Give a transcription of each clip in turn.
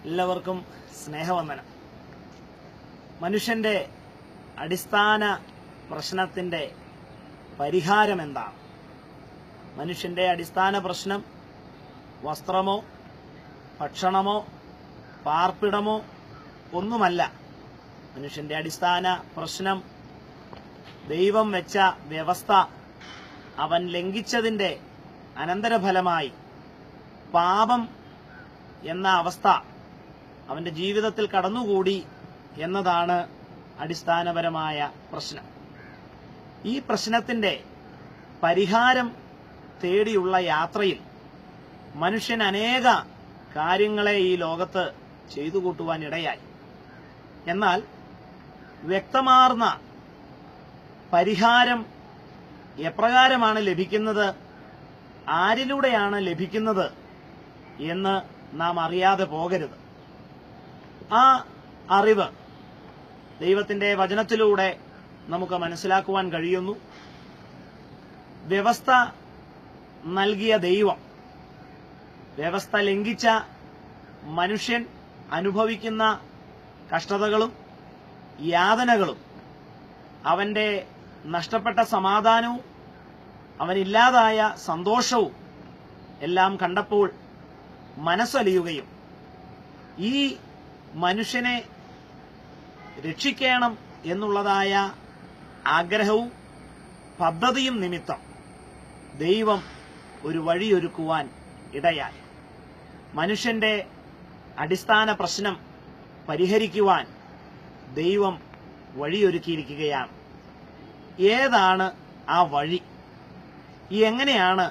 എല്ലാവർക്കും സ്നേഹവന്ദനം. മനുഷ്യന്റെ അടിസ്ഥാന പ്രശ്നത്തിന്റെ പരിഹാരം എന്താണ്? മനുഷ്യന്റെ അടിസ്ഥാന പ്രശ്നം വസ്ത്രമോ ഭക്ഷണമോ പാർപ്പിടമോ ഒന്നുമല്ല. മനുഷ്യന്റെ അടിസ്ഥാന പ്രശ്നം ദൈവം വെച്ച വ്യവസ്ഥ അവൻ ലംഘിച്ചതിന്റെ അനന്തരഫലമായി പാപം എന്ന അവസ്ഥ അവന്റെ ജീവിതത്തിൽ കടന്നുകൂടി എന്നതാണ് അടിസ്ഥാനപരമായ പ്രശ്നം. ഈ പ്രശ്നത്തിന്റെ പരിഹാരം തേടിയുള്ള യാത്രയിൽ മനുഷ്യൻ അനേക കാര്യങ്ങളെ ഈ ലോകത്ത് ചെയ്തു കൂട്ടുവാൻ ഇടയായി. എന്നാൽ വ്യക്തമാർന്ന പരിഹാരം എപ്രകാരമാണ് ലഭിക്കുന്നത്, ആരിലൂടെയാണ് ലഭിക്കുന്നത് എന്ന് നാം അറിയാതെ പോകരുത്. ആ അറിവ് ദൈവത്തിന്റെ വചനത്തിലൂടെ നമുക്ക് മനസ്സിലാക്കുവാൻ കഴിയുന്നു. വ്യവസ്ഥ നൽകിയ ദൈവം വ്യവസ്ഥ ലംഘിച്ച മനുഷ്യൻ അനുഭവിക്കുന്ന കഷ്ടതകളും യാതനകളും അവന്റെ നഷ്ടപ്പെട്ട സമാധാനവും അവനില്ലാതായ സന്തോഷവും എല്ലാം കണ്ടപ്പോൾ മനസ്സലിയുകയും ഈ മനുഷ്യനെ രക്ഷിക്കണം എന്നുള്ളതായ ആഗ്രഹവും പദ്ധതിയും നിമിത്തം ദൈവം ഒരു വഴിയൊരുക്കുവാൻ ഇടയായി. മനുഷ്യന്റെ അടിസ്ഥാന പ്രശ്നം പരിഹരിക്കുവാൻ ദൈവം വഴിയൊരുക്കിയിരിക്കുകയാണ്. ഏതാണ് ആ വഴി? എങ്ങനെയാണ്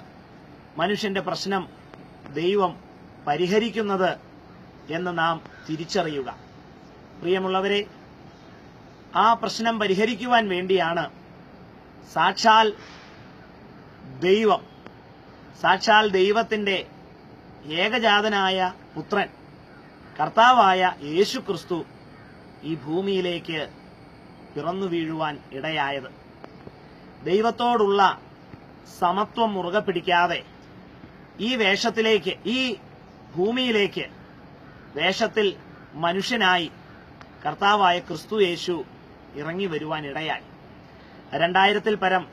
മനുഷ്യന്റെ പ്രശ്നം ദൈവം പരിഹരിക്കുന്നത് എന്ന് നാം തിരിച്ചറിയുക. പ്രിയമുള്ളവരെ, ആ പ്രശ്നം പരിഹരിക്കുവാൻ വേണ്ടിയാണ് സാക്ഷാൽ ദൈവത്തിന്റെ ഏകജാതനായ പുത്രൻ കർത്താവായ യേശുക്രിസ്തു ഈ ഭൂമിയിലേക്ക് പിറന്നു വീഴുവാൻ ഇടയായത്. ദൈവത്തോടുള്ള സമത്വം മുറുകെ പിടിക്കാതെ ഈ വേഷത്തിലേക്ക്, ഈ ഭൂമിയിലേക്ക് വേഷത്തിൽ മനുഷ്യനായി കർത്താവായ ക്രിസ്തു യേശു ഇറങ്ങി വരുവാൻ ഇടയായി. 2000-ൽ പരം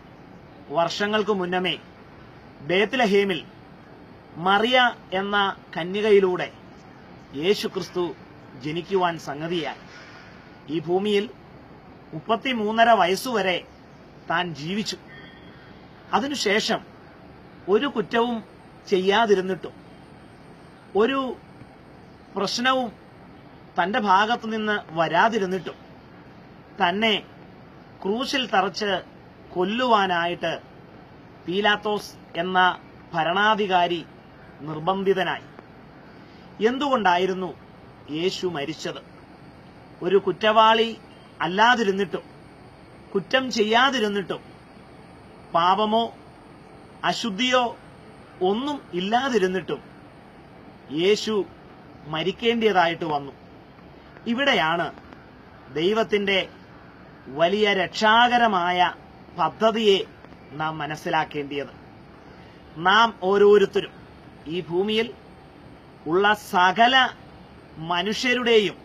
വർഷങ്ങൾക്ക് മുന്നമേ ബേത്ലഹേമിൽ മറിയ എന്ന കന്യകയിലൂടെ യേശു ക്രിസ്തു ജനിക്കുവാൻ സംഗതിയായി. ഈ ഭൂമിയിൽ 33.5 വയസ്സുവരെ താൻ ജീവിച്ചു. അതിനുശേഷം ഒരു കുറ്റവും ചെയ്യാതിരുന്നിട്ടും ഒരു പ്രശ്നവും തന്റെ ഭാഗത്തു നിന്ന് വരാതിരുന്നിട്ടും തന്നെ ക്രൂശിൽ തറച്ച് കൊല്ലുവാനായിട്ട് പീലാത്തോസ് എന്ന ഭരണാധികാരി നിർബന്ധിതനായി. എന്തുകൊണ്ടായിരുന്നു യേശു മരിച്ചത്? ഒരു കുറ്റവാളി അല്ലാതിരുന്നിട്ടും കുറ്റം ചെയ്യാതിരുന്നിട്ടും പാപമോ അശുദ്ധിയോ ഒന്നും ഇല്ലാതിരുന്നിട്ടും യേശു മരിക്കേണ്ടതായിട്ട് വന്നു. ഇവിടെയാണ് ദൈവത്തിന്റെ വലിയ രക്ഷാകരമായ പദ്ധതിയെ നാം മനസ്സിലാക്കേണ്ടത്. നാം ഓരോരുത്തരും ഈ ഭൂമിയിൽ ഉള്ള സകല മനുഷ്യരുടെയും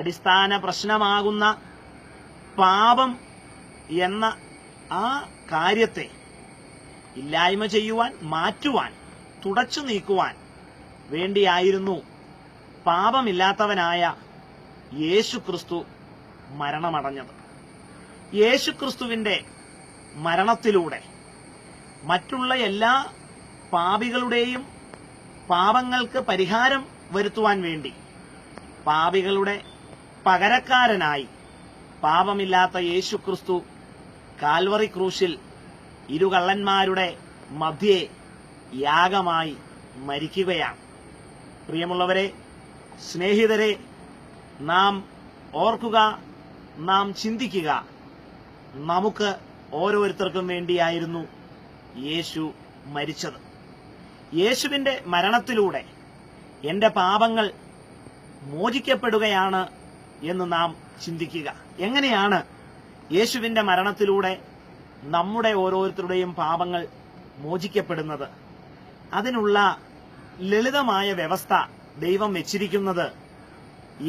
അടിസ്ഥാന പ്രശ്നമാകുന്ന പാപം എന്ന ആ കാര്യത്തെ ഇല്ലായ്മ ചെയ്യുവാൻ, മാറ്റുവാൻ, തുടച്ചു നീക്കുവാൻ വേണ്ടിയായിരുന്നു പാപമില്ലാത്തവനായ യേശുക്രിസ്തു മരണമടഞ്ഞത്. യേശുക്രിസ്തുവിന്റെ മരണത്തിലൂടെ മറ്റുള്ള എല്ലാ പാപികളുടെയും പാപങ്ങൾക്ക് പരിഹാരം വരുത്തുവാൻ വേണ്ടി പാപികളുടെ പകരക്കാരനായി പാപമില്ലാത്ത യേശുക്രിസ്തു കാൽവറി ക്രൂശിൽ ഇരുകള്ളന്മാരുടെ മധ്യേ യാഗമായി മരിക്കുകയാണ്. പ്രിയമുള്ളവരെ, സ്നേഹിതരെ, നാം ഓർക്കുക, നാം ചിന്തിക്കുക, നമുക്ക് ഓരോരുത്തർക്കും വേണ്ടിയായിരുന്നു യേശു മരിച്ചത്. യേശുവിന്റെ മരണത്തിലൂടെ എന്റെ പാപങ്ങൾ മോചിക്കപ്പെടുകയാണ് എന്ന് നാം ചിന്തിക്കുക. എങ്ങനെയാണ് യേശുവിന്റെ മരണത്തിലൂടെ നമ്മുടെ ഓരോരുത്തരുടെയും പാപങ്ങൾ മോചിക്കപ്പെടുന്നത്? അതിനുള്ള ലളിതമായ വ്യവസ്ഥ ദൈവം വെച്ചിരിക്കുന്നത്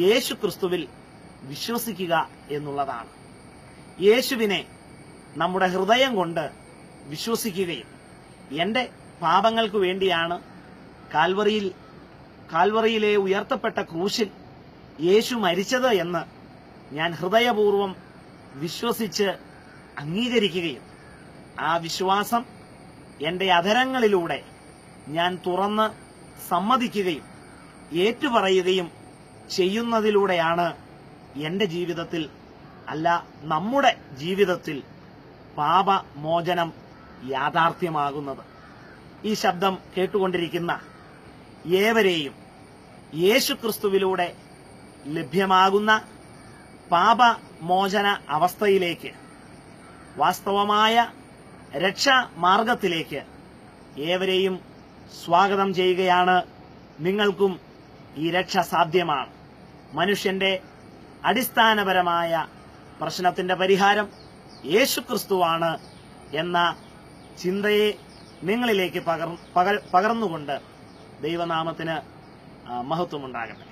യേശു ക്രിസ്തുവിൽ വിശ്വസിക്കുക എന്നുള്ളതാണ്. യേശുവിനെ നമ്മുടെ ഹൃദയം കൊണ്ട് വിശ്വസിക്കുകയും എൻ്റെ പാപങ്ങൾക്ക് വേണ്ടിയാണ് കാൽവറിയിലെ ഉയർത്തപ്പെട്ട ക്രൂശിൽ യേശു മരിച്ചത് എന്ന് ഞാൻ ഹൃദയപൂർവം വിശ്വസിച്ച് അംഗീകരിക്കുകയും ആ വിശ്വാസം എൻ്റെ അധരങ്ങളിലൂടെ ഞാൻ തുറന്ന് സമ്മതിക്കുകയും ഏറ്റുപറയുകയും ചെയ്യുന്നതിലൂടെയാണ് എൻ്റെ ജീവിതത്തിൽ, അല്ല നമ്മുടെ ജീവിതത്തിൽ പാപമോചനം യാഥാർത്ഥ്യമാകുന്നത്. ഈ ശബ്ദം കേട്ടുകൊണ്ടിരിക്കുന്ന ഏവരെയും യേശുക്രിസ്തുവിലൂടെ ലഭ്യമാകുന്ന പാപമോചന അവസ്ഥയിലേക്ക്, വാസ്തവമായ രക്ഷാമാർഗത്തിലേക്ക് ഏവരെയും സ്വാഗതം ചെയ്യുകയാണ്. നിങ്ങൾക്കും ഈ രക്ഷ സാധ്യമാണ്. മനുഷ്യന്റെ അടിസ്ഥാനപരമായ പ്രശ്നത്തിന്റെ പരിഹാരം യേശുക്രിസ്തുവാണ് എന്ന ചിന്തയെ നിങ്ങളിലേക്ക് പകർന്നുകൊണ്ട് ദൈവനാമത്തിന് മഹത്വമുണ്ടാകട്ടെ.